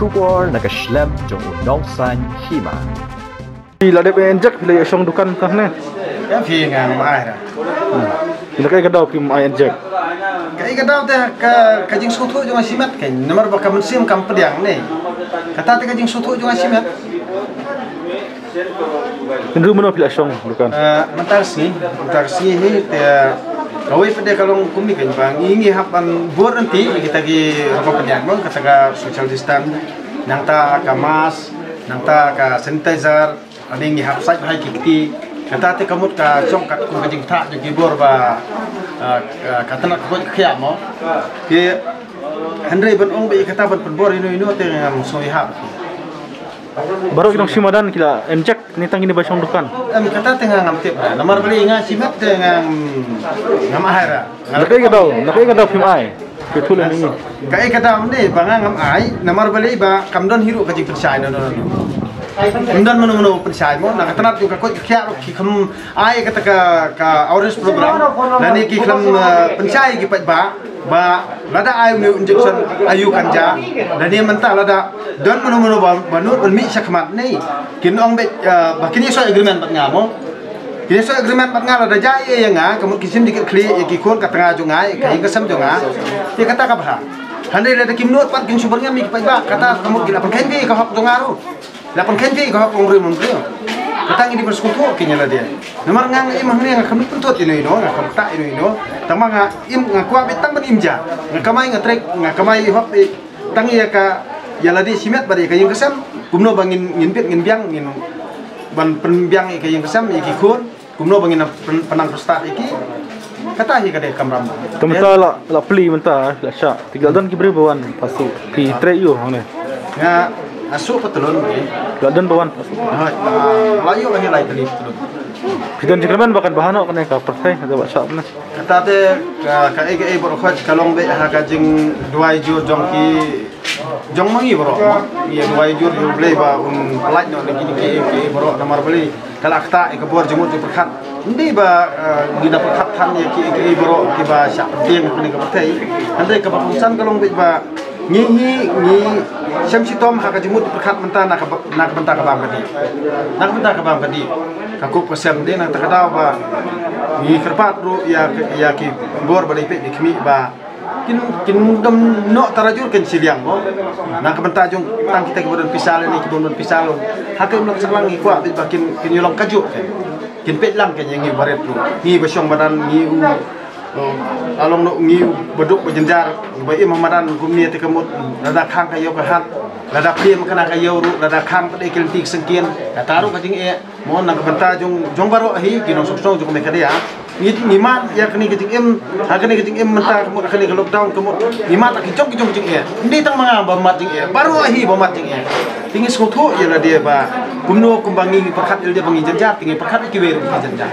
Kubor nakaslem jong unongsan hima. Bila dia enjek bila song dukan kan ne. Ya phi ngang mai ra. Bila kai kadau kim ai enjek. Kai kadau teh ka jing suthu jong asimat kai nomor ba kam sim kam pediang ne. Kata teh ka jing suthu jong asimat. Kendu mana bila song dukan. Mentar si he teh kawai pada kalau kumi kan bang ini hapan buat nanti kita gi rokok pediang bang kata ka social distance nang ta ka mask nang ta ka sanitizer ada yang hapsai bahai kiti kata te kamut ka song kat ku kajing tha jo kibor ba kata nak ko khia mo ke handre ban ong be kata ban penbor ino te ngam soi hap baru kinong simadan kila enjek ni tang ini basong dukan kata tengah ngam tip nomor beli nga simat te ngam ahara nakai kadau kim ai betul ni kai kata mende banga ngam ai nomor beli ba kamdon hiru kajing persai no Kemudian menunggu pensai mo, nak ketenat juga kau kiat kikem ai kata ka orange program, dan ini kikem pensai kipat ba lada ai injection ayu kanja, dan ini mentah lada dan menunggu banut ulmi sakmat ni, kin ong bet bakini so agreement bat ngamo, kini so agreement bat ngalo lada jaya yang kamu kisim dikit kli kikun kat tengah jungai, kai kesam jungai, dia kata kapha, handai lada kimnut pat kin supernya mi kipat ba kata kamu gila penkendi kau hak jungaru. Lapan kendi kau hak ongri mungkin, katang ini bersekutu kinya lah dia. Nomor ngang imah ni ngang kami pentut ini ngang tak ini tamang ngang kuat betang ban imja, ngang kamai ngang trek ngang kamai hop tang iya ka ya ladi simet bari kayang kesam, kumno bangin nginpit nginbiang ngin ban penbiang kayang kesam iki kun, kumno bangin penang prostat iki. Kata hi kadai kamram. Temta la pli menta la sya. Tiga dan kibri bawan pasu. Pi trek yo ne. Ya asuk petulun ni. Gadan bawan. Layu lagi lai tadi petulun. Pidan jikreman bahkan bahano kena ka pertai ada baksa ne. Kata te ka ege borokhat kalong be ha kajing duai jur jongki jong mangi borok. Iya duai jur yo blei ba pelaj no lagi ni ke borok nomor beli. Kalau akta ke bor jemut di perkhat. Ndi ba gina perkhat than ya ke borok ki ba syak penting ni ke pertai. Andai ke bakusan kalong be ba ni sem si tom ha ka jemut perkhat mentah nak bentah ka bang kadi. Nak bentah ka bang kadi. Aku pesem dia nak terkadau ba ni kerpat ru ya ki bor balik pe kemi ba kin dam no tarajur ken siliang mo nak bentah jong tang kita kemudian pisal ni kebun pisal hakim nak selang ni kuat kin yolong kaju kin pe lang ken yang ni baret ru ni besong badan ni along no ni beduk berjenjar ba imam madan kumni te kemut rada khang kayo ka hat lada piem kana kayo ru lada khang pade keltik sengkian taru kajing mohon nak bentah jong baru hi kinong sok jong mekadia ni mat ya kini kejing hakani kejing mentah kemut kini ke lockdown kemut ni mat tak kicong kejing ndi tang manga ba mat jing baru hi ba mat jing tinggi skutu ya la dia ba kumno kumbangi perkhat il dia bangi jenjar tinggi perkhat ki weru jenjar